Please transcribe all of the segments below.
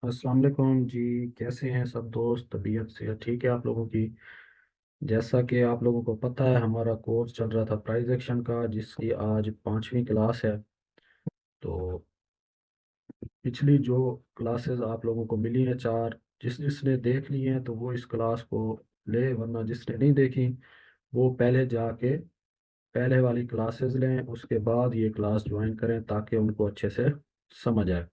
अस्सलाम वालेकुम जी। कैसे हैं सब दोस्त? तबीयत से ठीक है आप लोगों की? जैसा कि आप लोगों को पता है, हमारा कोर्स चल रहा था प्राइस एक्शन का, जिसकी आज 5वीं क्लास है। तो पिछली जो क्लासेस आप लोगों को मिली हैं चार, जिसने देख ली हैं तो वो इस क्लास को ले, वरना जिसने नहीं देखी वो पहले जाके पहले वाली क्लासेस लें, उसके बाद ये क्लास ज्वाइन करें ताकि उनको अच्छे से समझ आए।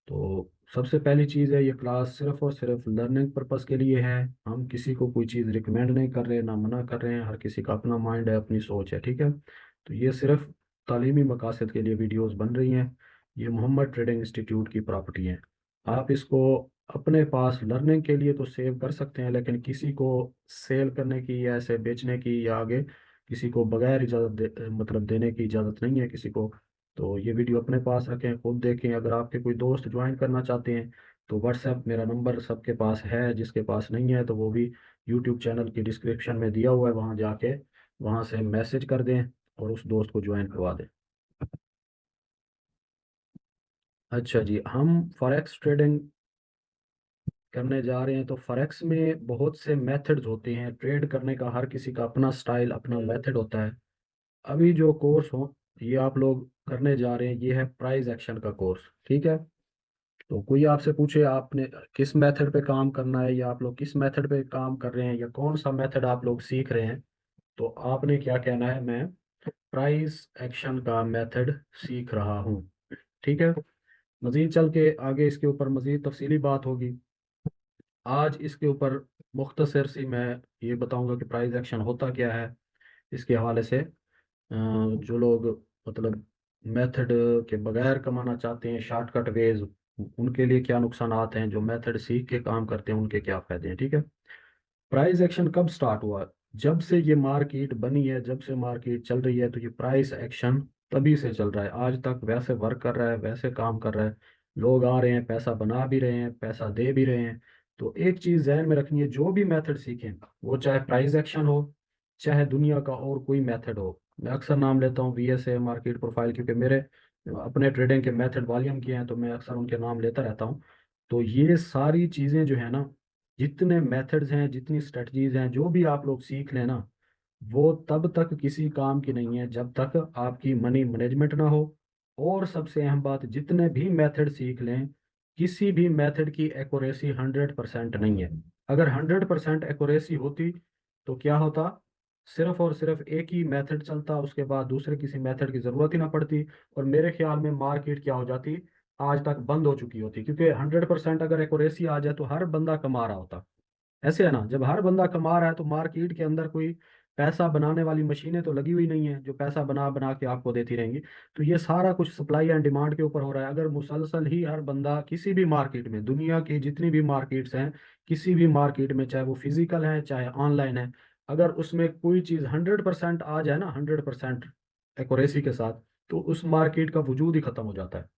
तो सबसे पहली चीज़ है, ये क्लास सिर्फ और सिर्फ लर्निंग पर्पस के लिए है। हम किसी को कोई चीज़ रिकमेंड नहीं कर रहे, ना मना कर रहे हैं। हर किसी का अपना माइंड है, अपनी सोच है, ठीक है। तो ये सिर्फ तालीमी मकासद के लिए वीडियोस बन रही हैं। ये मोहम्मद ट्रेडिंग इंस्टीट्यूट की प्रॉपर्टी है। आप इसको अपने पास लर्निंग के लिए तो सेव कर सकते हैं, लेकिन किसी को सेल करने की या ऐसे बेचने की या आगे किसी को बगैर इजाज़त मतलब देने की इजाज़त नहीं है किसी को। तो ये वीडियो अपने पास रखें, खुद देखें। अगर आपके कोई दोस्त ज्वाइन करना चाहते हैं तो व्हाट्सएप मेरा नंबर सबके पास है, जिसके पास नहीं है तो वो भी यूट्यूब चैनल की डिस्क्रिप्शन में दिया हुआ है, वहाँ जाके वहाँ से मैसेज कर दें और उस दोस्त को ज्वाइन करवा दें। अच्छा जी, हम फॉरेक्स ट्रेडिंग करने जा रहे हैं। तो फॉरेक्स में बहुत से मेथड्स होते हैं ट्रेड करने का, हर किसी का अपना स्टाइल, अपना मेथड होता है। अभी जो कोर्स हो ये आप लोग करने जा रहे हैं, ये है प्राइस एक्शन का कोर्स, ठीक है। तो कोई आपसे पूछे आपने किस मेथड पे काम करना है, या आप लोग किस मेथड पे काम कर रहे हैं, या कौन सा मेथड आप लोग सीख रहे हैं, तो आपने क्या कहना है? मैं प्राइस एक्शन का मेथड सीख रहा हूँ, ठीक है। मजीद चल के आगे इसके ऊपर मजीद तफसीली बात होगी। आज इसके ऊपर मुख्तसर सी मैं ये बताऊंगा कि प्राइस एक्शन होता क्या है। इसके हवाले से जो लोग मतलब मेथड के बगैर कमाना चाहते हैं, शॉर्टकट वेज, उनके लिए क्या नुकसानात हैं, जो मेथड सीख के काम करते हैं उनके क्या फायदे हैं, ठीक है। प्राइस एक्शन कब स्टार्ट हुआ? जब से ये मार्केट बनी है, जब से मार्केट चल रही है, तो ये प्राइस एक्शन तभी से चल रहा है। आज तक वैसे वर्क कर रहा है, वैसे काम कर रहा है। लोग आ रहे हैं, पैसा बना भी रहे हैं, पैसा दे भी रहे हैं। तो एक चीज जहन में रखनी है, जो भी मेथड सीखें, वो चाहे प्राइस एक्शन हो, चाहे दुनिया का और कोई मेथड हो। मैं अक्सर नाम लेता हूँ VSA, मार्केट प्रोफाइल, क्योंकि मेरे अपने ट्रेडिंग के मेथड वॉल्यूम किए हैं, तो मैं अक्सर उनके नाम लेता रहता हूँ। तो ये सारी चीज़ें जो है ना, जितने मेथड्स हैं, जितनी स्ट्रेटजीज हैं, जो भी आप लोग सीख लें ना, वो तब तक किसी काम की नहीं है जब तक आपकी मनी मैनेजमेंट ना हो। और सबसे अहम बात, जितने भी मेथड सीख लें, किसी भी मेथड की एक्यूरेसी 100% नहीं है। अगर 100% एक्यूरेसी होती तो क्या होता? सिर्फ और सिर्फ एक ही मेथड चलता, उसके बाद दूसरे किसी मेथड की जरूरत ही ना पड़ती। और मेरे ख्याल में मार्केट क्या हो जाती, आज तक बंद हो चुकी होती, क्योंकि 100% अगर एक्यूरेसी आ जाए तो हर बंदा कमा रहा होता। ऐसे है ना, जब हर बंदा कमा रहा है तो मार्केट के अंदर कोई पैसा बनाने वाली मशीनें तो लगी हुई नहीं है जो पैसा बना बना के आपको देती रहेंगी। तो ये सारा कुछ सप्लाई एंड डिमांड के ऊपर हो रहा है। अगर मुसलसल ही हर बंदा किसी भी मार्केट में, दुनिया की जितनी भी मार्केट्स हैं, किसी भी मार्केट में, चाहे वो फिजिकल है चाहे ऑनलाइन है, अगर उसमें कोई चीज़ 100% आ जाए ना, 100% एक्यूरेसी के साथ, तो उस मार्केट का वजूद ही खत्म हो जाता है।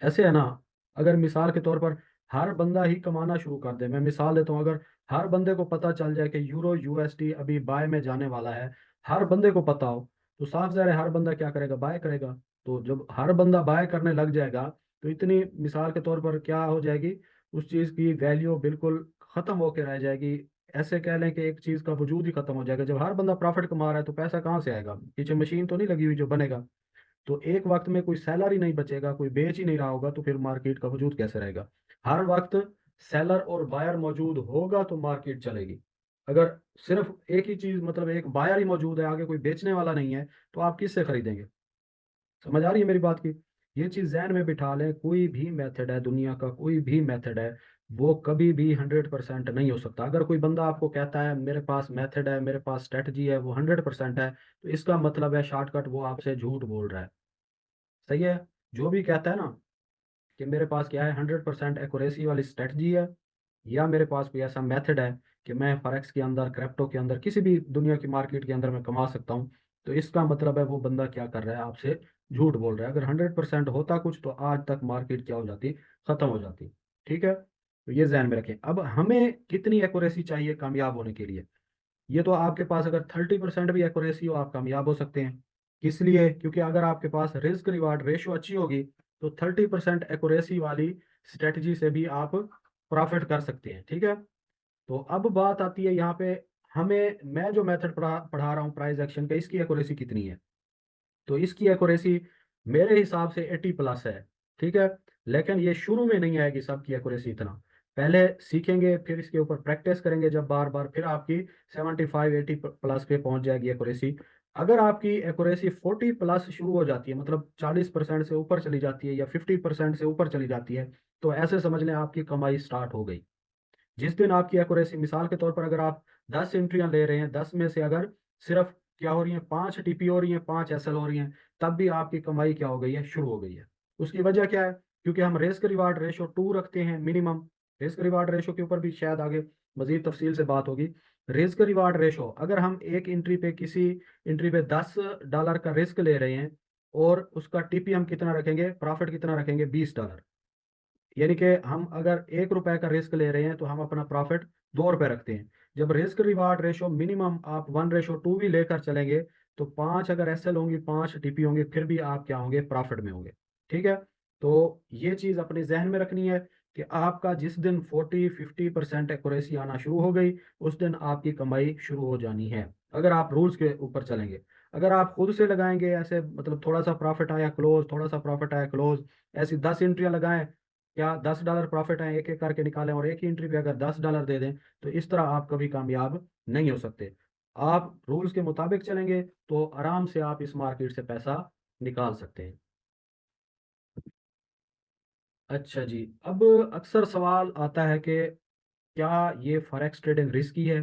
ऐसे है ना, अगर मिसाल के तौर पर हर बंदा ही कमाना शुरू कर दे, मैं मिसाल देता हूँ, अगर हर बंदे को पता चल जाए कि यूरो USD अभी बाय में जाने वाला है, हर बंदे को पता हो, तो साफ ज़ाहिर है हर बंदा क्या करेगा? बाय करेगा। तो जब हर बंदा बाय करने लग जाएगा, तो इतनी मिसाल के तौर पर क्या हो जाएगी? उस चीज़ की वैल्यू बिल्कुल ख़त्म होकर रह जाएगी। ऐसे कह लें कि एक चीज़ का वजूद ही खत्म हो जाएगा। जब हर बंदा प्रॉफिट कमा रहा है तो पैसा कहाँ से आएगा? पीछे मशीन तो नहीं लगी हुई जो बनेगा। तो एक वक्त में कोई सेलर ही नहीं बचेगा, कोई बेच ही नहीं रहा होगा, तो फिर मार्केट का वजूद कैसे रहेगा? हर वक्त सेलर और बायर मौजूद होगा तो मार्केट चलेगी। अगर सिर्फ एक ही चीज, मतलब एक बायर ही मौजूद है, आगे कोई बेचने वाला नहीं है, तो आप किससे खरीदेंगे? समझ आ रही है मेरी बात की? ये चीज जहन में बिठा लें, कोई भी मेथड है, दुनिया का कोई भी मेथड है, वो कभी भी 100% नहीं हो सकता। अगर कोई बंदा आपको कहता है मेरे पास मेथड है, मेरे पास स्ट्रेटजी है, वो 100% है, तो इसका मतलब है शॉर्टकट वो आपसे झूठ बोल रहा है। सही है? जो भी कहता है ना कि मेरे पास क्या है, 100% एक्यूरेसी वाली स्ट्रेटजी है, या मेरे पास कोई ऐसा मेथड है कि मैं फॉरेक्स के अंदर, क्रिप्टो के अंदर, किसी भी दुनिया की मार्केट के अंदर मैं कमा सकता हूँ, तो इसका मतलब है वो बंदा क्या कर रहा है? आपसे झूठ बोल रहा है। अगर 100% होता कुछ तो आज तक मार्केट क्या हो जाती? खत्म हो जाती। ठीक है, तो ये ध्यान में रखें। अब हमें कितनी एक्यूरेसी चाहिए कामयाब होने के लिए? ये तो आपके पास अगर 30% भी एक्यूरेसी हो, आप कामयाब हो सकते हैं। किस लिए? क्योंकि अगर आपके पास रिस्क रिवार्ड रेशियो अच्छी होगी, तो 30% एक्यूरेसी वाली स्ट्रेटजी से भी आप प्रॉफिट कर सकते हैं। ठीक है, तो अब बात आती है यहाँ पे, हमें, मैं जो मेथड पढ़ा रहा हूँ प्राइस एक्शन का, इसकी एक्यूरेसी कितनी है? तो इसकी एक्यूरेसी मेरे हिसाब से 80+ है। ठीक है, लेकिन ये शुरू में नहीं आएगी सबकी एक्यूरेसी इतना, पहले सीखेंगे फिर इसके ऊपर प्रैक्टिस करेंगे जब बार बार, फिर आपकी 75-80+ पे पहुंच जाएगी एक्यूरेसी। अगर आपकी एक्यूरेसी 40+ शुरू हो जाती है, मतलब 40% से ऊपर चली जाती है या 50% से ऊपर चली जाती है, तो ऐसे समझ लें आपकी कमाई स्टार्ट हो गई। जिस दिन आपकी एक्यूरेसी, मिसाल के तौर पर अगर आप 10 एंट्रियां ले रहे हैं, 10 में से अगर सिर्फ क्या हो रही है, 5 टीपी हो रही है, 5 एसएल हो रही हैं, तब भी आपकी कमाई क्या हो गई है, शुरू हो गई है। उसकी वजह क्या है? क्योंकि हम रिस्क रिवार्ड रेशो 2 रखते हैं मिनिमम। रिस्क रिवार्ड रेशो के ऊपर भी शायद आगे मजीद तफसील से बात होगी। रिस्क रिवार्ड रेशो, अगर हम एक एंट्री पे, किसी एंट्री पे $10 का रिस्क ले रहे हैं, और उसका टीपी हम कितना रखेंगे, प्रॉफिट कितना रखेंगे, $20, यानी कि हम अगर ₹1 का रिस्क ले रहे हैं तो हम अपना प्रॉफिट ₹2 रखते हैं। जब रिस्क रिवार्ड रेशो मिनिमम आप 1:2 भी लेकर चलेंगे, तो 5 अगर एसएल होंगी, 5 टीपी होंगे, फिर भी आप क्या होंगे, प्रॉफिट में होंगे। ठीक है, तो ये चीज़ अपने जहन में रखनी है कि आपका जिस दिन 40-50% एक्यूरेसी आना शुरू हो गई, उस दिन आपकी कमाई शुरू हो जानी है, अगर आप रूल्स के ऊपर चलेंगे। अगर आप खुद से लगाएंगे ऐसे, मतलब थोड़ा सा प्रॉफिट आया क्लोज, थोड़ा सा प्रॉफिट आया क्लोज, ऐसी 10 एंट्रियां लगाएं, या $10 प्रॉफिट है, एक एक करके निकालें, और एक ही एंट्री पे अगर $10 दे दें, तो इस तरह आप कभी कामयाब नहीं हो सकते। आप रूल्स के मुताबिक चलेंगे तो आराम से आप इस मार्केट से पैसा निकाल सकते हैं। अच्छा जी, अब अक्सर सवाल आता है कि क्या ये फॉरेक्स ट्रेडिंग रिस्की है?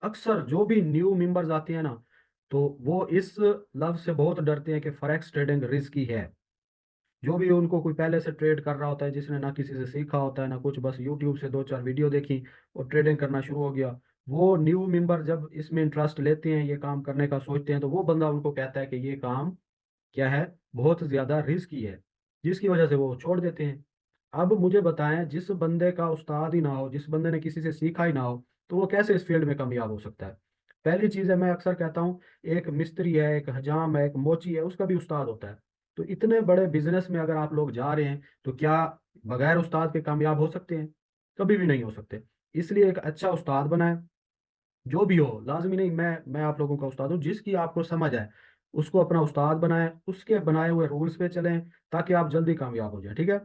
अक्सर जो भी न्यू मेंबर्स आते हैं ना, तो वो इस लफ्ज से बहुत डरते हैं कि फॉरेक्स ट्रेडिंग रिस्की है। जो भी उनको कोई पहले से ट्रेड कर रहा होता है, जिसने ना किसी से सीखा होता है ना कुछ, बस यूट्यूब से 2-4 वीडियो देखी और ट्रेडिंग करना शुरू हो गया, वो न्यू मेंबर जब इसमें इंटरेस्ट लेते हैं, ये काम करने का सोचते हैं, तो वो बंदा उनको कहता है कि ये काम क्या है, बहुत ज्यादा रिस्की है, जिसकी वजह से वो छोड़ देते हैं। अब मुझे बताएं, जिस बंदे का उस्ताद ही ना हो, जिस बंदे ने किसी से सीखा ही ना हो, तो वो कैसे इस फील्ड में कामयाब हो सकता है? पहली चीज है, मैं अक्सर कहता हूँ, एक मिस्त्री है, एक हजाम है, एक मोची है, उसका भी उस्ताद होता है। तो इतने बड़े बिजनेस में अगर आप लोग जा रहे हैं, तो क्या बगैर उस्ताद के कामयाब हो सकते हैं? कभी भी नहीं हो सकते। इसलिए एक अच्छा उस्ताद बनाए, जो भी हो, लाजमी नहीं मैं आप लोगों का उस्ताद हूँ, जिसकी आपको समझ आए उसको अपना उस्ताद बनाएं, उसके बनाए हुए रूल्स पे चलें, ताकि आप जल्दी कामयाब हो जाए। ठीक है,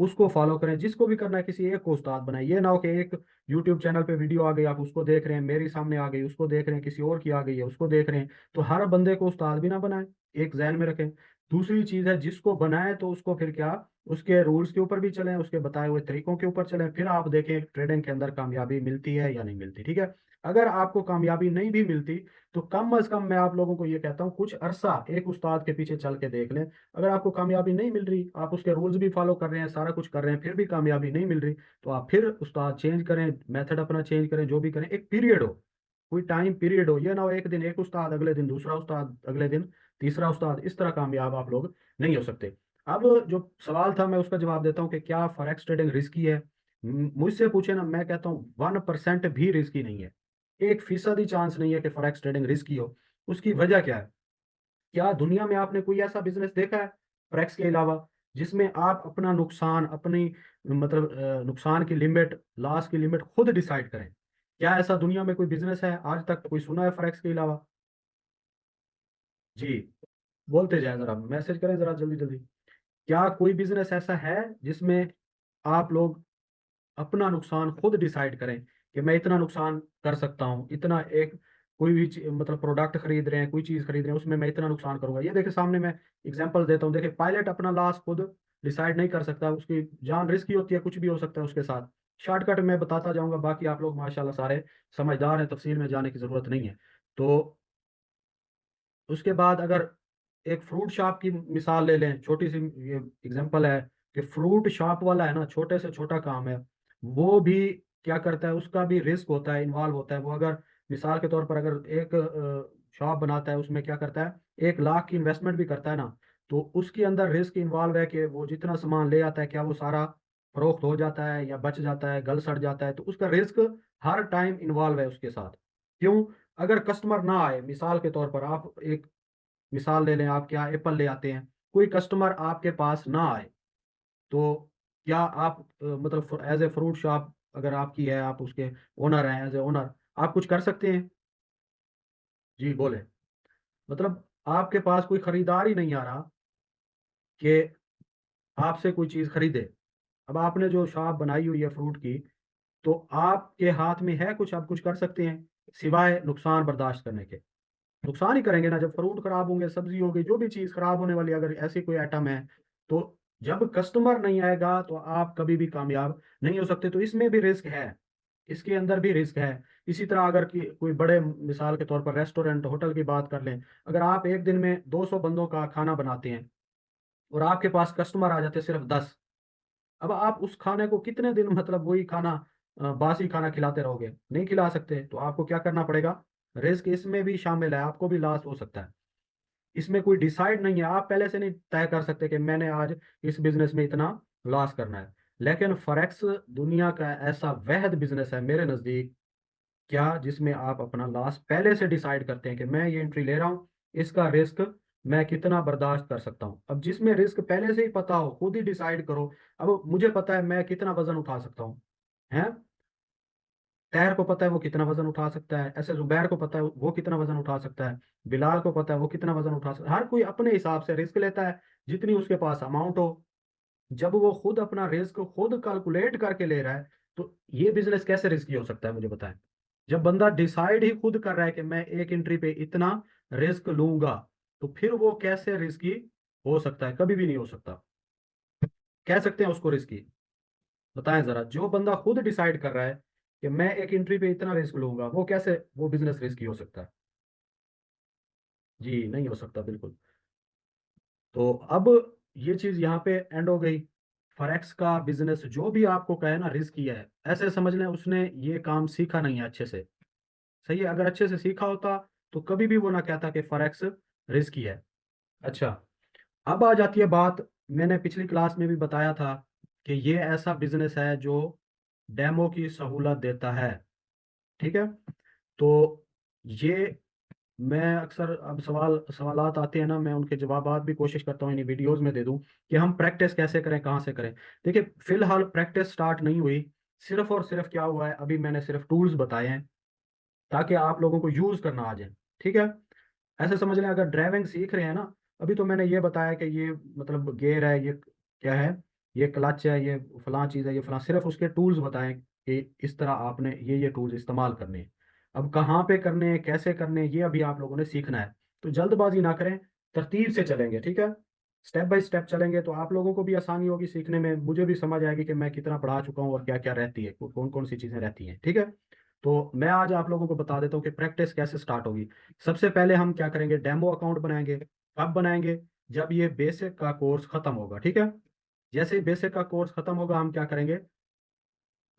उसको फॉलो करें, जिसको भी करना है, किसी एक को उस्ताद बनाए। ये ना हो कि एक यूट्यूब चैनल पे वीडियो आ गई, आप उसको देख रहे हैं, मेरी सामने आ गई उसको देख रहे हैं, किसी और की आ गई है उसको देख रहे हैं, तो हर बंदे को उस्ताद भी ना बनाए, एक जहन में रखें। दूसरी चीज है, जिसको बनाए तो उसको फिर क्या, उसके रूल्स के ऊपर भी चलें, उसके बताए हुए तरीकों के ऊपर चलें, फिर आप देखें ट्रेडिंग के अंदर कामयाबी मिलती है या नहीं मिलती। ठीक है, अगर आपको कामयाबी नहीं भी मिलती, तो कम अज कम मैं आप लोगों को ये कहता हूँ, कुछ अरसा एक उस्ताद के पीछे चल के देख लें। अगर आपको कामयाबी नहीं मिल रही, आप उसके रूल्स भी फॉलो कर रहे हैं, सारा कुछ कर रहे हैं, फिर भी कामयाबी नहीं मिल रही, तो आप फिर उस्ताद चेंज करें, मेथड अपना चेंज करें, जो भी करें, एक पीरियड हो, कोई टाइम पीरियड हो। ये ना हो एक दिन एक उस्ताद, अगले दिन दूसरा उस्ताद, अगले दिन तीसरा उस्ताद, इस तरह कामयाब आप लोग नहीं हो सकते। अब जो सवाल था, मैं उसका जवाब देता हूँ कि क्या फॉरेक्स ट्रेडिंग रिस्की है? मुझसे पूछे ना, मैं कहता हूँ 1% भी रिस्की नहीं है। 1% चांस नहीं है कि फॉरेक्स ट्रेडिंग रिस्की हो। उसकी वजह क्या है? क्या दुनिया में आपने कोई ऐसा बिजनेस देखा है फॉरेक्स के अलावा, जिसमें आप अपना नुकसान, अपनी मतलब नुकसान की लिमिट, लॉस की लिमिट खुद डिसाइड करें? क्या ऐसा दुनिया में कोई बिजनेस है आज तक, कोई सुना है फॉरेक्स के अलावा? जी, बोलते जाए, जरा मैसेज करें जरा जल्दी जल्दी। क्या कोई बिजनेस ऐसा है जिसमें आप लोग अपना नुकसान खुद डिसाइड करें कि मैं इतना नुकसान कर सकता हूँ, इतना, एक कोई भी मतलब प्रोडक्ट खरीद रहे हैं, कोई चीज खरीद रहे हैं, उसमें मैं इतना नुकसान करूंगा? ये देखिए सामने मैं एग्जांपल देता हूँ, देखिए पायलट अपना लॉस खुद डिसाइड नहीं कर सकता, उसकी जान रिस्क की होती है, कुछ भी हो सकता है उसके साथ। शॉर्टकट में बताता जाऊंगा, बाकी आप लोग माशाल्लाह सारे समझदार हैं, तफसील में जाने की जरूरत नहीं है। तो उसके बाद अगर एक फ्रूट शॉप की मिसाल ले लें, छोटी सी ये एग्जांपल है, कि फ्रूट शॉप वाला है ना, छोटे से छोटा काम है, वो भी क्या करता है, उसका भी रिस्क होता है, इन्वॉल्व होता है। वो अगर मिसाल के तौर पर अगर एक शॉप बनाता है, उसमें क्या करता है, 1 लाख की इन्वेस्टमेंट भी करता है ना, तो उसके अंदर रिस्क इन्वॉल्व है कि वो जितना सामान ले आता है, क्या वो सारा फरोख्त हो जाता है या बच जाता है, गल सड़ जाता है, तो उसका रिस्क हर टाइम इन्वॉल्व है उसके साथ। क्यों? अगर कस्टमर ना आए, मिसाल के तौर पर आप एक मिसाल ले लें, आप क्या एप्पल ले आते हैं, कोई कस्टमर आपके पास ना आए, तो क्या आप मतलब एज ए फ्रूट शॉप अगर आपकी है, आप उसके ओनर हैं, एज ए ओनर आप कुछ कर सकते हैं? जी बोले। मतलब आपके पास कोई खरीदार ही नहीं आ रहा कि आपसे कोई चीज़ खरीदे। अब आपने जो शॉप बनाई हुई है फ्रूट की, तो आपके हाथ में है कुछ, आप कुछ कर सकते हैं सिवाय नुकसान बर्दाश्त करने के? नुकसान ही करेंगे ना, जब फ्रूट खराब होंगे, सब्जी होगी, जो भी चीज़ खराब होने वाली है, अगर ऐसी कोई आइटम है, तो जब कस्टमर नहीं आएगा तो आप कभी भी कामयाब नहीं हो सकते। तो इसमें भी रिस्क है, इसके अंदर भी रिस्क है। इसी तरह अगर कोई बड़े मिसाल के तौर पर रेस्टोरेंट होटल की बात कर लें, अगर आप एक दिन में 200 बंदों का खाना बनाते हैं और आपके पास कस्टमर आ जाते हैं सिर्फ 10, अब आप उस खाने को कितने दिन मतलब वही खाना बासी खाना खिलाते रहोगे? नहीं खिला सकते। तो आपको क्या करना पड़ेगा? रिस्क इसमें भी शामिल है, आपको भी लॉस हो सकता है। इसमें कोई डिसाइड नहीं है, आप पहले से नहीं तय कर सकते कि मैंने आज इस बिजनेस में इतना लॉस करना है। लेकिन फॉरेक्स दुनिया का ऐसा वहद बिजनेस है मेरे नज़दीक, क्या जिसमें आप अपना लॉस पहले से डिसाइड करते हैं कि मैं ये एंट्री ले रहा हूँ, इसका रिस्क मैं कितना बर्दाश्त कर सकता हूँ। अब जिसमें रिस्क पहले से ही पता हो, खुद ही डिसाइड करो। अब मुझे पता है मैं कितना वजन उठा सकता हूँ, हैं? तैर को पता है वो कितना वजन उठा सकता है, ऐसे जुबैर को पता है वो कितना वजन उठा सकता है, बिलाल को पता है वो कितना वजन उठा सकता है। हर कोई अपने हिसाब से रिस्क लेता है, जितनी उसके पास अमाउंट हो। जब वो खुद अपना रिस्क खुद कैलकुलेट करके ले रहा है, तो ये बिजनेस कैसे रिस्की हो सकता है, मुझे बताएं। जब बंदा डिसाइड ही खुद कर रहा है कि मैं एक एंट्री पे इतना रिस्क लूंगा, तो फिर वो कैसे रिस्की हो सकता है? कभी भी नहीं हो सकता। कह सकते हैं उसको रिस्की? बताएं जरा, जो बंदा खुद डिसाइड कर रहा है कि मैं एक एंट्री पे इतना रिस्क लूंगा, वो कैसे वो बिजनेस रिस्की हो सकता है? जी नहीं हो सकता बिल्कुल। तो अब ये चीज यहाँ पे एंड हो गई। फॉरेक्स का बिजनेस जो भी आपको कहे ना रिस्की है, ऐसे समझ लें उसने ये काम सीखा नहीं है अच्छे से। सही है, अगर अच्छे से सीखा होता तो कभी भी वो ना कहता कि फॉरेक्स रिस्की है। अच्छा, अब आ जाती है बात, मैंने पिछली क्लास में भी बताया था कि ये ऐसा बिजनेस है जो डेमो की सहूलत देता है। ठीक है? तो ये मैं अक्सर, अब सवालात आते हैं ना, मैं उनके जवाबात भी कोशिश करता हूँ इन्हीं वीडियोस में दे दूं कि हम प्रैक्टिस कैसे करें, कहाँ से करें। देखिए फिलहाल प्रैक्टिस स्टार्ट नहीं हुई, सिर्फ और सिर्फ क्या हुआ है, अभी मैंने सिर्फ टूल्स बताए हैं ताकि आप लोगों को यूज करना आ जाए। ठीक है? ऐसे समझ लें अगर ड्राइविंग सीख रहे हैं ना, अभी तो मैंने ये बताया कि ये मतलब गियर है, ये क्या है, ये क्लच है, ये फलां चीज़ है, ये फलां, सिर्फ उसके टूल्स बताएं कि इस तरह आपने ये टूल्स इस्तेमाल करने हैं। अब कहाँ पे करने हैं, कैसे करने हैं, ये अभी आप लोगों ने सीखना है। तो जल्दबाजी ना करें, तरतीब से चलेंगे। ठीक है? स्टेप बाय स्टेप चलेंगे तो आप लोगों को भी आसानी होगी सीखने में, मुझे भी समझ आएगी कि मैं कितना पढ़ा चुका हूँ और क्या क्या रहती है, कौन कौन सी चीज़ें रहती हैं। ठीक है? तो मैं आज आप लोगों को बता देता हूँ कि प्रैक्टिस कैसे स्टार्ट होगी। सबसे पहले हम क्या करेंगे, डेमो अकाउंट बनाएंगे। कब बनाएंगे? जब ये बेसिक का कोर्स खत्म होगा। ठीक है? जैसे ही बेसिक का कोर्स खत्म होगा, हम क्या करेंगे,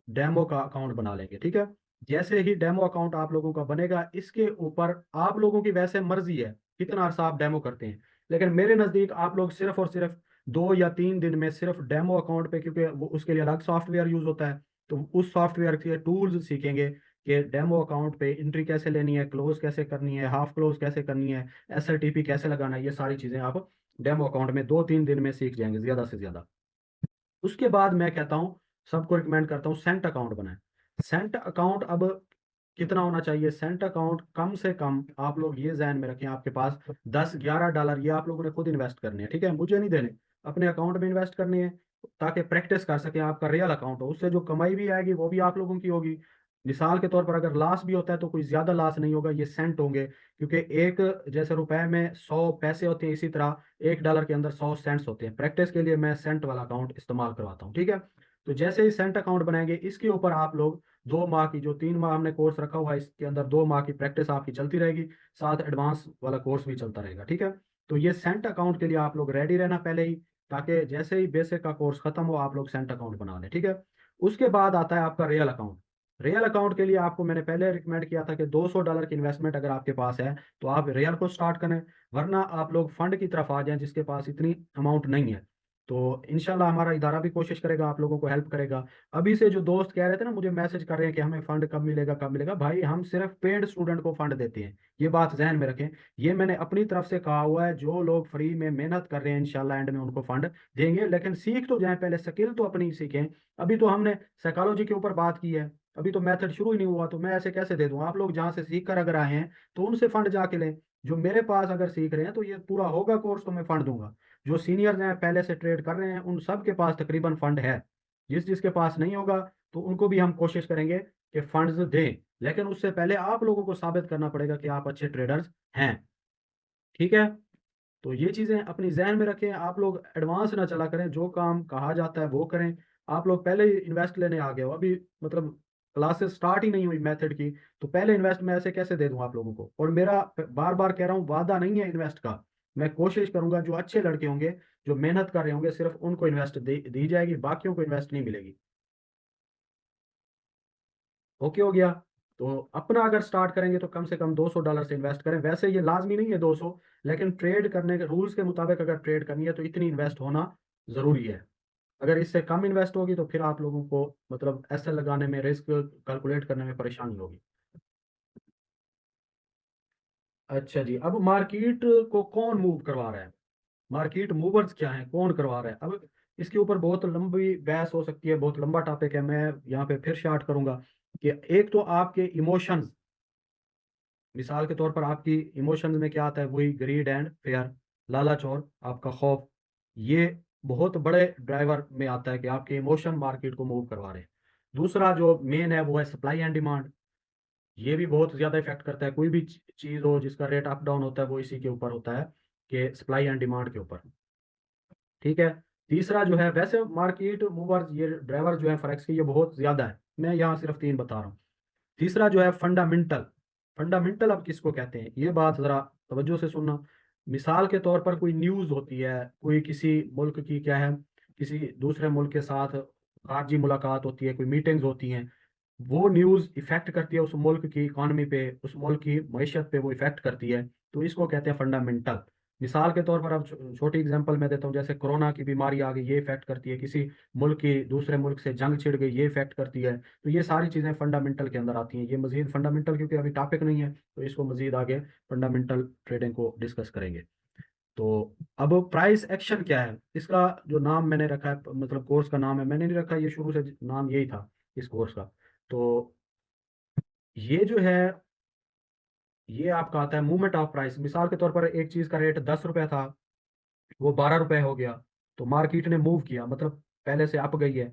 डेमो का अकाउंट बना लेंगे। ठीक है? जैसे ही डेमो अकाउंट आप लोगों का बनेगा, इसके ऊपर आप लोगों की वैसे मर्जी है कितना अर्सा आप डेमो करते हैं, लेकिन मेरे नज़दीक आप लोग सिर्फ और सिर्फ 2 या 3 दिन में सिर्फ डेमो अकाउंट पे, क्योंकि वो उसके लिए अलग सॉफ्टवेयर यूज होता है, तो उस सॉफ्टवेयर के टूल्स सीखेंगे कि डेमो अकाउंट पे एंट्री कैसे लेनी है, क्लोज कैसे करनी है, हाफ क्लोज कैसे करनी है, SLTP कैसे लगाना है, ये सारी चीज़ें आप डेमो अकाउंट में 2-3 दिन में सीख जाएंगे ज़्यादा से ज़्यादा। उसके बाद मैं कहता हूँ, सबको रिकमेंड करता हूँ सेंट अकाउंट बनाएं। सेंट अकाउंट अब कितना होना चाहिए? सेंट अकाउंट कम से कम आप लोग ये जहन में रखें, आपके पास $10-11 ये आप लोगों ने खुद इन्वेस्ट करने हैं। ठीक है? मुझे नहीं देने, अपने अकाउंट में इन्वेस्ट करने हैं, ताकि प्रैक्टिस कर सकें, आपका रियल अकाउंट हो, उससे जो कमाई भी आएगी वो भी आप लोगों की होगी। मिसाल के तौर पर अगर लॉस भी होता है तो कोई ज्यादा लॉस नहीं होगा, ये सेंट होंगे, क्योंकि एक जैसे रुपए में 100 पैसे होते हैं, इसी तरह $1 के अंदर 100 सेंट्स होते हैं। प्रैक्टिस के लिए मैं सेंट वाला अकाउंट इस्तेमाल करवाता हूँ। ठीक है? तो जैसे ही सेंट अकाउंट बनाएंगे, इसके ऊपर आप लोग 2 माह की, जो 3 माह हमने कोर्स रखा हुआ है, इसके अंदर 2 माह की प्रैक्टिस आपकी चलती रहेगी, साथ एडवांस वाला कोर्स भी चलता रहेगा। ठीक है? तो ये सेंट अकाउंट के लिए आप लोग रेडी रहना पहले ही, ताकि जैसे ही बेसिक का कोर्स खत्म हो आप लोग सेंट अकाउंट बना लें। ठीक है? उसके बाद आता है आपका रियल अकाउंट। रियल अकाउंट के लिए आपको मैंने पहले रिकमेंड किया था कि $200 की इन्वेस्टमेंट अगर आपके पास है तो आप रियल को स्टार्ट करें, वरना आप लोग फंड की तरफ आ जाएं जिसके पास इतनी अमाउंट नहीं है। तो इंशाल्लाह हमारा इदारा भी कोशिश करेगा, आप लोगों को हेल्प करेगा। अभी से जो दोस्त कह रहे थे ना, मुझे मैसेज कर रहे हैं कि हमें फंड कब मिलेगा कब मिलेगा, भाई हम सिर्फ पेड स्टूडेंट को फंड देते हैं, ये बात जहन में रखें। ये मैंने अपनी तरफ से कहा हुआ है, जो लोग फ्री में मेहनत कर रहे हैं इंशाल्लाह एंड में उनको फंड देंगे, लेकिन सीख तो जाए, पहले स्किल तो अपनी सीखें। अभी तो हमने साइकोलॉजी के ऊपर बात की है, अभी तो मेथड शुरू ही नहीं हुआ, तो मैं ऐसे कैसे दे दूं? आप लोग जहाँ से सीख कर अगर आए हैं तो उनसे फंड जाके लें। जो मेरे पास अगर सीख रहे हैं तो ये पूरा होगा कोर्स तो मैं फंड दूंगा। जो सीनियर्स हैं पहले से ट्रेड कर रहे हैं उन सब के पास तकरीबन फंड है। जिस जिसके पास नहीं होगा तो उनको भी हम कोशिश करेंगे कि फंड्स दें, लेकिन उससे पहले आप लोगों को साबित करना पड़ेगा कि आप अच्छे ट्रेडर्स हैं। ठीक है? तो ये चीजें अपनी जहन में रखें, आप लोग एडवांस ना चला करें, जो काम कहा जाता है वो करें। आप लोग पहले ही इन्वेस्ट लेने आ गए हो, अभी मतलब क्लासेस स्टार्ट ही नहीं हुई मेथड की, तो पहले इन्वेस्ट मैं ऐसे कैसे दे दूं आप लोगों को? और मेरा बार बार कह रहा हूँ, वादा नहीं है इन्वेस्ट का। मैं कोशिश करूंगा जो अच्छे लड़के होंगे, जो मेहनत कर रहे होंगे, सिर्फ उनको इन्वेस्ट दी जाएगी, बाकियों को इन्वेस्ट नहीं मिलेगी। ओके हो गया? तो अपना अगर स्टार्ट करेंगे तो कम से कम $200 से इन्वेस्ट करें। वैसे ये लाजमी नहीं है 200, लेकिन ट्रेड करने के रूल्स के मुताबिक अगर ट्रेड करनी है तो इतनी इन्वेस्ट होना जरूरी है। अगर इससे कम इन्वेस्ट होगी तो फिर आप लोगों को मतलब ऐसे लगाने में, रिस्क कैलकुलेट करने में परेशानी होगी। अच्छा जी, अब मार्केट को कौन मूव करवा रहा है? मार्केट मूवर्स क्या है, कौन करवा रहा है? अब इसके ऊपर बहुत लंबी बहस हो सकती है, बहुत लंबा टॉपिक है, मैं यहाँ पे फिर स्टार्ट करूंगा कि एक तो आपके इमोशंस, मिसाल के तौर पर आपकी इमोशंस में क्या आता है? वही ग्रीड एंड फेयर, लालच और आपका खौफ। ये बहुत बड़े ड्राइवर में आता है कि आपके इमोशन मार्केट को मूव करवा रहे हैं। दूसरा जो मेन है वो है सप्लाई एंड डिमांड। ये भी बहुत ज्यादा इफेक्ट करता है, कोई भी चीज हो जिसका रेट अप डाउन होता है वो इसी के ऊपर होता है, कि सप्लाई एंड डिमांड के ऊपर। ठीक है? तीसरा जो है, वैसे मार्केट मूवर्स ये ड्राइवर जो है फॉरेक्स के, ये बहुत ज्यादा है, मैं यहाँ सिर्फ तीन बता रहा हूँ। तीसरा जो है फंडामेंटल। फंडामेंटल अब किसको कहते हैं, ये बात जरा तवज्जो से सुनना। मिसाल के तौर पर कोई न्यूज़ होती है, कोई किसी मुल्क की क्या है, किसी दूसरे मुल्क के साथ खारजी मुलाकात होती है, कोई मीटिंग्स होती हैं, वो न्यूज़ इफेक्ट करती है उस मुल्क की इकॉनमी पे, उस मुल्क की मैशत पे वो इफेक्ट करती है, तो इसको कहते हैं फंडामेंटल। मिसाल के तौर पर अब छोटी एग्जांपल मैं देता हूँ, जैसे कोरोना की बीमारी आ गई, ये इफेक्ट करती है, किसी मुल्क की दूसरे मुल्क से जंग छिड़ गई, ये इफेक्ट करती है। तो ये सारी चीज़ें फंडामेंटल के अंदर आती हैं। ये मजीद फंडामेंटल क्योंकि अभी टॉपिक नहीं है, तो इसको मजीद आगे फंडामेंटल ट्रेडिंग को डिस्कस करेंगे। तो अब प्राइस एक्शन क्या है, इसका जो नाम मैंने रखा है, मतलब कोर्स का नाम है, मैंने नहीं रखा, ये शुरू से नाम यही था इस कोर्स का। तो ये जो है, ये आपका आता है मूवमेंट ऑफ प्राइस। मिसाल के तौर पर एक चीज का रेट 10 रुपए था, वो 12 रुपए हो गया, तो मार्केट ने मूव किया, मतलब पहले से अप गई है,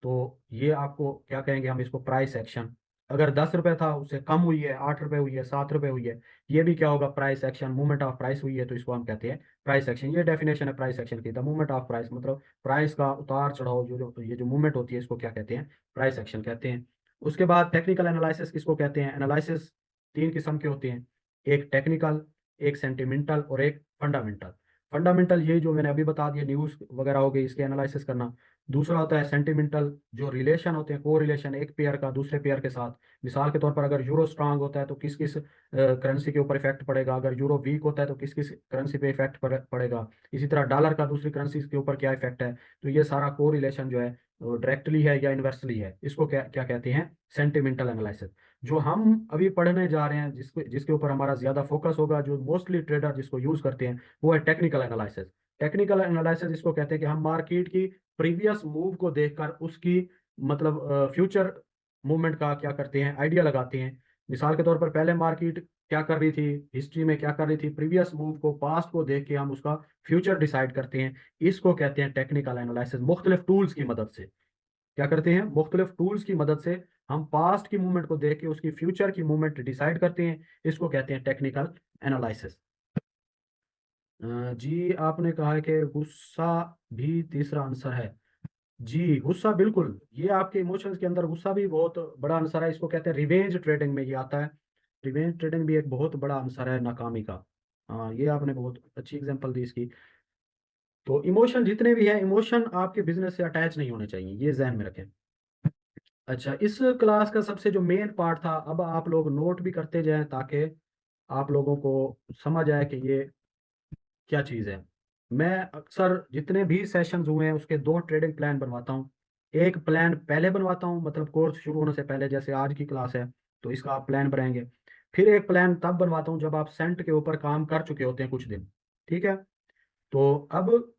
तो ये आपको क्या कहेंगे हम इसको? Price action. अगर 10 रुपए था उससे कम हुई है, 8 रुपए हुई है, 7 रुपए हुई है, ये भी क्या होगा? Price action, movement of price हुई है, तो इसको हम कहते हैं प्राइस एक्शन। ये डेफिनेशन है प्राइस एक्शन की, द मूवमेंट ऑफ प्राइस, मतलब प्राइस का उतार चढ़ाव, जो ये जो मूवमेंट होती है इसको क्या कहते हैं? प्राइस एक्शन कहते हैं। उसके बाद टेक्निकल एनालिसिस किसको कहते हैं? एनालिसिस तीन किस्म के होते हैं, एक टेक्निकल, एक सेंटिमेंटल और एक फंडामेंटल। फंडामेंटल ये जो मैंने अभी बता दिया, न्यूज़ वगैरह हो गई, इसके एनालिसिस करना। दूसरा होता है सेंटिमेंटल, जो रिलेशन होते हैं, को रिलेशन एक पेयर का दूसरे पेयर के साथ। मिसाल के तौर पर अगर यूरो स्ट्रांग होता है तो किस किस करेंसी के ऊपर इफेक्ट पड़ेगा, अगर यूरो वीक होता है तो किस किस करेंसी पे इफेक्ट पड़ेगा। इसी तरह डॉलर का दूसरी करेंसी के ऊपर क्या इफेक्ट है। तो ये सारा को रिलेशन जो है, डायरेक्टली है या इनवर्सली है, इसको क्या क्या कहते हैं? Sentimental analysis. जो हम अभी पढ़ने जा रहे हैं, जिसके जिसके ऊपर हमारा ज्यादा फोकस होगा, जो मोस्टली ट्रेडर जिसको यूज करते हैं, वो है टेक्निकल एनालिसिस। टेक्निकल एनालिसिस इसको कहते हैं कि हम मार्केट की प्रीवियस मूव को देखकर उसकी मतलब फ्यूचर मूवमेंट का क्या करते हैं? आइडिया लगाते हैं। मिसाल के तौर पर पहले मार्केट क्या कर रही थी, हिस्ट्री में क्या कर रही थी, प्रीवियस मूव को, पास्ट को देख के हम उसका फ्यूचर डिसाइड करते हैं। इसको कहते हैं टेक्निकल एनालिसिस। मुख्तलिफ टूल्स की मदद से क्या करते हैं? मुख्तलिफ टूल्स की मदद से हम पास्ट की मूवमेंट को देख के उसकी फ्यूचर की मूवमेंट डिसाइड करते हैं। इसको कहते हैं टेक्निकल एनालिसिस। जी, आपने कहा है कि गुस्सा भी तीसरा आंसर है। जी, गुस्सा बिल्कुल, ये आपके इमोशंस के अंदर गुस्सा भी बहुत बड़ा आंसर है। इसको कहते हैं रिवेंज ट्रेडिंग में ये आता है। रिवेंज ट्रेडिंग भी एक बहुत बड़ा आंसर है नाकामी का। हाँ, ये आपने बहुत अच्छी एग्जांपल दी इसकी। तो इमोशन जितने भी हैं, इमोशन आपके बिजनेस से अटैच नहीं होने चाहिए, ये जहन में रखें। अच्छा, इस क्लास का सबसे जो मेन पार्ट था, अब आप लोग नोट भी करते जाएं ताकि आप लोगों को समझ आए कि ये क्या चीज़ है। मैं अक्सर जितने भी सेशंस हुए हैं उसके दो ट्रेडिंग प्लान बनवाता हूँ। एक प्लान पहले बनवाता हूँ, मतलब कोर्स शुरू होने से पहले, जैसे आज की क्लास है तो इसका आप प्लान बनाएंगे। फिर एक प्लान तब बनवाता हूँ जब आप सेंट के ऊपर काम कर चुके होते हैं कुछ दिन। ठीक है। तो अब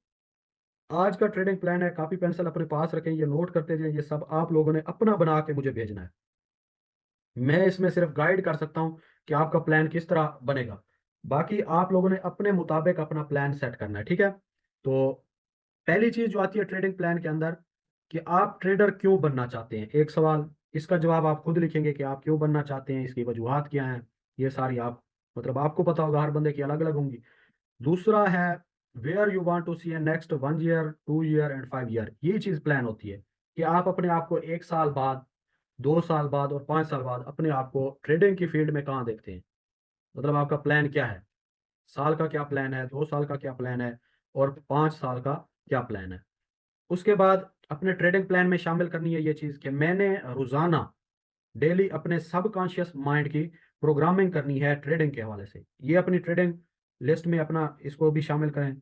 आज का ट्रेडिंग प्लान है, कॉपी पेंसिल अपने पास रखें, ये नोट करते जाइए, ये सब आप लोगों ने अपना बना के मुझे भेजना है। मैं इसमें सिर्फ गाइड कर सकता हूँ कि आपका प्लान किस तरह बनेगा। बाकी आप लोगों ने अपने मुताबिक अपना प्लान सेट करना है। ठीक है। तो पहली चीज जो आती है ट्रेडिंग प्लान के अंदर, कि आप ट्रेडर क्यों बनना चाहते हैं। एक सवाल, इसका जवाब आप खुद लिखेंगे कि आप क्यों बनना चाहते हैं, इसकी वजूहात क्या हैं। ये सारी आप, मतलब आपको पता होगा, हर बंदे की अलग अलग होंगी। दूसरा है where you want to see a next 1 year 2 year and 5 year. ये चीज प्लान होती है कि आप अपने आप को 1 साल बाद, 2 साल बाद और 5 साल बाद अपने आप को ट्रेडिंग की फील्ड में कहाँ देखते हैं। मतलब आपका प्लान क्या है, साल का क्या प्लान है, 2 साल का क्या प्लान है, और 5 साल का क्या प्लान है। उसके बाद अपने ट्रेडिंग प्लान में शामिल करनी है ये चीज़ कि मैंने रोजाना, डेली अपने सबकॉन्शियस माइंड की प्रोग्रामिंग करनी है ट्रेडिंग के हवाले से। ये अपनी ट्रेडिंग लिस्ट में अपना इसको भी शामिल करें।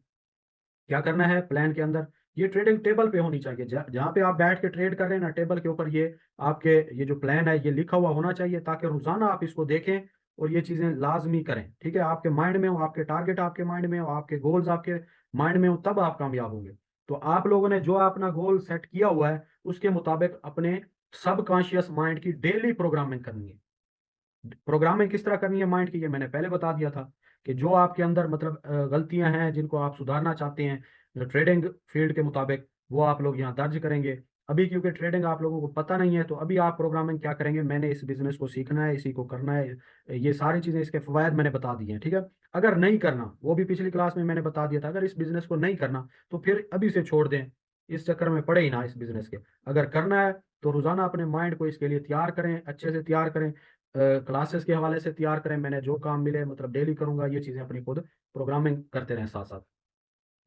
क्या करना है प्लान के अंदर, ये ट्रेडिंग टेबल पे होनी चाहिए, जहाँ पे आप बैठ के ट्रेड कर रहे हैं ना, टेबल के ऊपर ये आपके, ये जो प्लान है ये लिखा हुआ होना चाहिए, ताकि रोजाना आप इसको देखें और ये चीजें लाजमी करें। ठीक है, आपके माइंड में हो, आपके टारगेट आपके माइंड में हो, आपके गोल्स आपके माइंड में हो, तब आप कामयाब होंगे। तो आप लोगों ने जो अपना गोल सेट किया हुआ है उसके मुताबिक अपने सबकॉन्शियस माइंड की डेली प्रोग्रामिंग करनी है। प्रोग्रामिंग किस तरह करनी है माइंड की, ये मैंने पहले बता दिया था, कि जो आपके अंदर मतलब गलतियां हैं जिनको आप सुधारना चाहते हैं ट्रेडिंग फील्ड के मुताबिक, वो आप लोग यहाँ दर्ज करेंगे। अभी क्योंकि ट्रेडिंग आप लोगों को पता नहीं है, तो अभी आप प्रोग्रामिंग क्या करेंगे, मैंने इस बिजनेस को सीखना है, इसी को करना है, ये सारी चीजें, इसके फवायद मैंने बता दिए हैं। ठीक है। अगर नहीं करना, वो भी पिछली क्लास में मैंने बता दिया था, अगर इस बिजनेस को नहीं करना तो फिर अभी से छोड़ दें, इस चक्कर में पड़े ही ना इस बिजनेस के। अगर करना है तो रोजाना अपने माइंड को इसके लिए तैयार करें, अच्छे से तैयार करें, क्लासेस के हवाले से तैयार करें, मैंने जो काम मिले मतलब डेली करूंगा, ये चीजें अपनी खुद प्रोग्रामिंग करते रहें साथ साथ।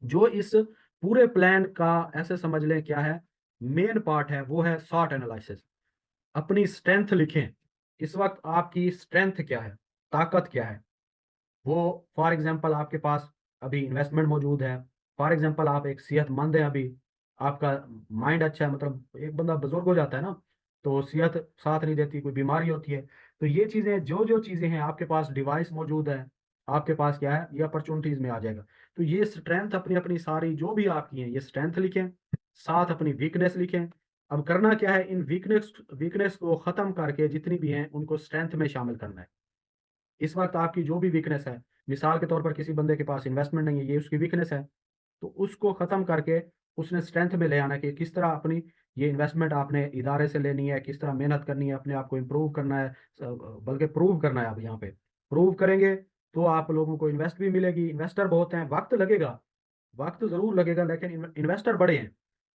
जो इस पूरे प्लान का, ऐसे समझ लें क्या है, मेन पार्ट है, वो है शॉर्ट एनालिसिस। अपनी स्ट्रेंथ लिखें, इस वक्त आपकी स्ट्रेंथ क्या है, ताकत क्या है। वो फॉर एग्जांपल आपके पास अभी इन्वेस्टमेंट मौजूद है, फॉर एग्जांपल आप एक सेहतमंद है अभी, आपका माइंड अच्छा है, मतलब एक बंदा बुजुर्ग हो जाता है ना, तो सेहत साथ नहीं देती, कोई बीमारी होती है। तो ये चीजें, जो जो चीजें हैं, आपके पास डिवाइस मौजूद है, आपके पास क्या है, ये अपॉर्चुनिटीज में आ जाएगा। तो ये स्ट्रेंथ अपनी अपनी सारी जो भी आपकी है, ये स्ट्रेंथ लिखें, साथ अपनी वीकनेस लिखें। अब करना क्या है, इन वीकनेस वीकनेस को खत्म करके जितनी भी हैं उनको स्ट्रेंथ में शामिल करना है। इस वक्त आपकी जो भी वीकनेस है, मिसाल के तौर पर किसी बंदे के पास इन्वेस्टमेंट नहीं है, ये उसकी वीकनेस है, तो उसको खत्म करके उसने स्ट्रेंथ में ले आना कि किस तरह अपनी ये इन्वेस्टमेंट आपने इदारे से लेनी है, किस तरह मेहनत करनी है, अपने आप को इम्प्रूव करना है, बल्कि प्रूव करना है। अब यहाँ पे प्रूव करेंगे तो आप लोगों को इन्वेस्ट भी मिलेगी। इन्वेस्टर बहुत हैं, वक्त लगेगा, वक्त जरूर लगेगा, लेकिन इन्वेस्टर बड़े हैं।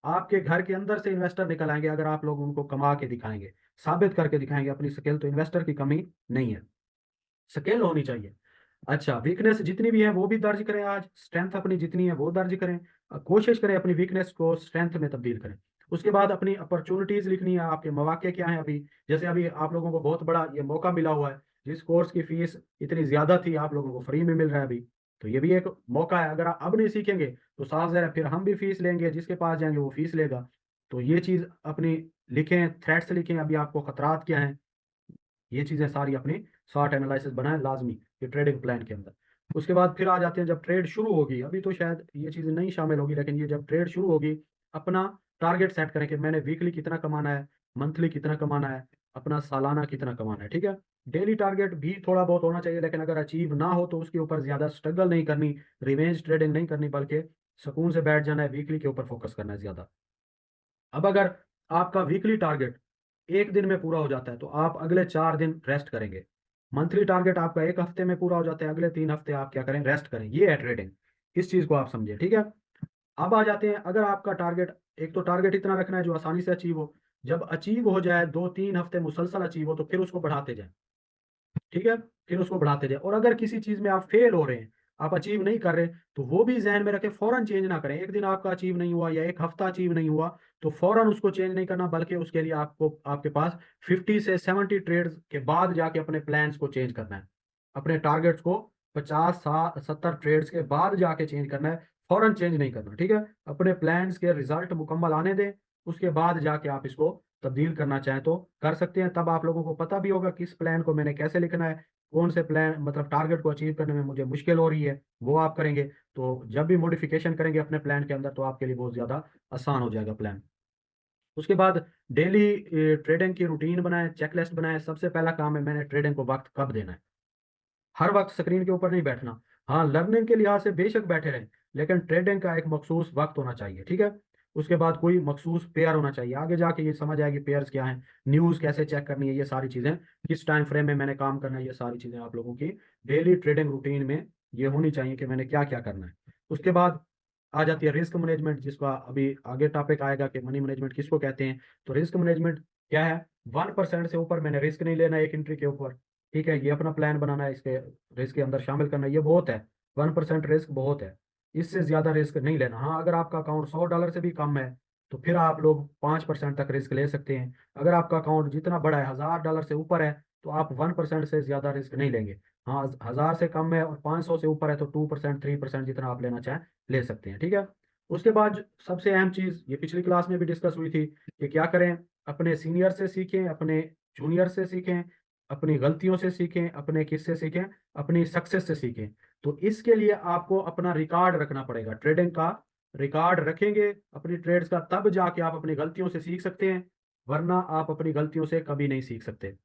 आपके घर के अंदर से इन्वेस्टर निकल आएंगे अगर आप लोग उनको कमा के दिखाएंगे, साबित करके दिखाएंगे अपनी स्किल। तो इन्वेस्टर की कमी नहीं है, स्किल होनी चाहिए। अच्छा, वीकनेस जितनी भी है वो भी दर्ज करें, आज स्ट्रेंथ अपनी जितनी है वो दर्ज करें। कोशिश करें अपनी वीकनेस को स्ट्रेंथ में तब्दील करें। उसके बाद अपनी अपॉर्चुनिटीज लिखनी है, आपके मौके क्या हैं अभी। जैसे अभी आप लोगों को बहुत बड़ा ये मौका मिला हुआ है, जिस कोर्स की फीस इतनी ज्यादा थी आप लोगों को फ्री में मिल रहा है अभी। तो ये भी एक मौका है, अगर आप अब नहीं सीखेंगे तो साफ है फिर हम भी फीस लेंगे, जिसके पास जाएंगे वो फीस लेगा। तो ये चीज अपनी लिखें, थ्रेट्स लिखें, अभी आपको खतरात क्या हैं, ये चीजें सारी अपनी शॉर्ट एनालिसिस बनाएं लाजमी, ये ट्रेडिंग प्लान के अंदर। उसके बाद फिर आ जाते हैं जब ट्रेड शुरू होगी, अभी तो शायद ये चीजें नहीं शामिल होगी, लेकिन ये जब ट्रेड शुरू होगी, अपना टारगेट सेट करें कि मैंने वीकली कितना कमाना है, मंथली कितना कमाना है, अपना सालाना कितना कमाना है। ठीक है। डेली टारगेट भी थोड़ा बहुत होना चाहिए, लेकिन अगर अचीव ना हो तो उसके ऊपर ज्यादा स्ट्रगल नहीं करनी, रिवेंज ट्रेडिंग नहीं करनी, बल्कि सुकून से बैठ जाना है, वीकली के ऊपर फोकस करना है ज्यादा। अब अगर आपका वीकली टारगेट एक दिन में पूरा हो जाता है तो आप अगले 4 दिन रेस्ट करेंगे। मंथली टारगेट आपका एक हफ्ते में पूरा हो जाता है, अगले 3 हफ्ते आप क्या करें, रेस्ट करें। ये है ट्रेडिंग, इस चीज को आप समझिए। ठीक है। अब आ जाते हैं, अगर आपका टारगेट, एक तो टारगेट इतना रखना है जो आसानी से अचीव हो, जब अचीव हो जाए 2-3 हफ्ते मुसलसल अचीव हो तो फिर उसको बढ़ाते जाए। ठीक है। फिर उसको बढ़ाते जाए, और अगर किसी चीज में आप फेल हो रहे हैं, आप अचीव नहीं कर रहे, तो वो भी जहन में रखें, फौरन चेंज ना करें। एक दिन आपका अचीव नहीं हुआ या एक हफ्ता अचीव नहीं हुआ तो फौरन उसको चेंज नहीं करना, बल्कि उसके लिए आपको, आपके पास 50 से 70 ट्रेड्स के बाद जाके अपने प्लान्स को चेंज करना है, अपने टारगेट्स को 50-70 ट्रेड्स के बाद जाके चेंज करना है। फौरन चेंज नहीं करना, ठीक है। अपने प्लान्स के रिजल्ट मुकम्मल आने दें, उसके बाद जाके आप इसको तब्दील करना चाहें तो कर सकते हैं। तब आप लोगों को पता भी होगा किस प्लान को मैंने कैसे लिखना है, कौन से प्लान मतलब टारगेट को अचीव करने में मुझे मुश्किल हो रही है वो आप करेंगे। तो जब भी मॉडिफिकेशन करेंगे अपने प्लान के अंदर तो आपके लिए बहुत ज़्यादा आसान हो जाएगा प्लान। उसके बाद डेली ट्रेडिंग की रूटीन बनाएं, चेकलिस्ट बनाएं। सबसे पहला काम है मैंने ट्रेडिंग को वक्त कब देना है। हर वक्त स्क्रीन के ऊपर नहीं बैठना। हाँ, लर्निंग के लिहाज से बेशक बैठे रहें, लेकिन ट्रेडिंग का एक मखसूस वक्त होना चाहिए, ठीक है। उसके बाद कोई मखसूस पेयर होना चाहिए, आगे जाके ये समझ आएगी पेयर्स क्या हैं, न्यूज़ कैसे चेक करनी है, ये सारी चीज़ें किस टाइम फ्रेम में मैंने काम करना है, ये सारी चीज़ें आप लोगों की डेली ट्रेडिंग रूटीन में ये होनी चाहिए कि मैंने क्या क्या करना है। उसके बाद आ जाती है रिस्क मैनेजमेंट, जिसका अभी आगे टॉपिक आएगा कि मनी मैनेजमेंट किसको कहते हैं। तो रिस्क मैनेजमेंट क्या है? 1% से ऊपर मैंने रिस्क नहीं लेना एक एंट्री के ऊपर, ठीक है। ये अपना प्लान बनाना है, इसके रिस्क के अंदर शामिल करना है, ये बहुत है। 1% रिस्क बहुत है, इससे ज्यादा रिस्क नहीं लेना। हाँ, अगर आपका अकाउंट $100 से भी कम है तो फिर आप लोग 5% तक रिस्क ले सकते हैं। अगर आपका अकाउंट जितना बड़ा है $1000 से ऊपर है तो आप 1% से ज्यादा रिस्क नहीं लेंगे। हाँ, 1000 से कम है और 500 से ऊपर है तो 2% 3% जितना आप लेना चाहें ले सकते हैं, ठीक है। उसके बाद सबसे अहम चीज ये पिछली क्लास में भी डिस्कस हुई थी कि क्या करें, अपने सीनियर से सीखें, अपने जूनियर से सीखें, अपनी गलतियों से सीखें, अपने किससे सीखें, अपनी सक्सेस से सीखें। तो इसके लिए आपको अपना रिकॉर्ड रखना पड़ेगा, ट्रेडिंग का रिकॉर्ड रखेंगे अपनी ट्रेड्स का, तब जाके आप अपनी गलतियों से सीख सकते हैं, वरना आप अपनी गलतियों से कभी नहीं सीख सकते।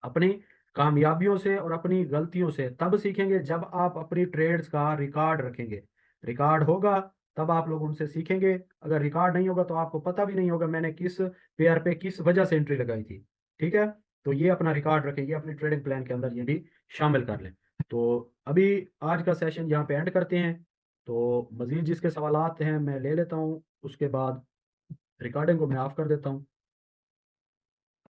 अपनी कामयाबियों से और अपनी गलतियों से तब सीखेंगे जब आप अपनी ट्रेड्स का रिकॉर्ड रखेंगे। रिकॉर्ड होगा तब आप लोग उनसे सीखेंगे। अगर रिकॉर्ड नहीं होगा तो आपको पता भी नहीं होगा मैंने किस पेयर पे किस वजह से एंट्री लगाई थी, ठीक है। तो ये अपना रिकॉर्ड रखेंगे, अपनी ट्रेडिंग प्लान के अंदर ये भी शामिल कर लें। तो अभी आज का सेशन यहाँ पे एंड करते हैं। तो मजीद जिसके सवालात हैं मैं ले लेता हूँ, उसके बाद रिकॉर्डिंग को मैं ऑफ कर देता हूँ।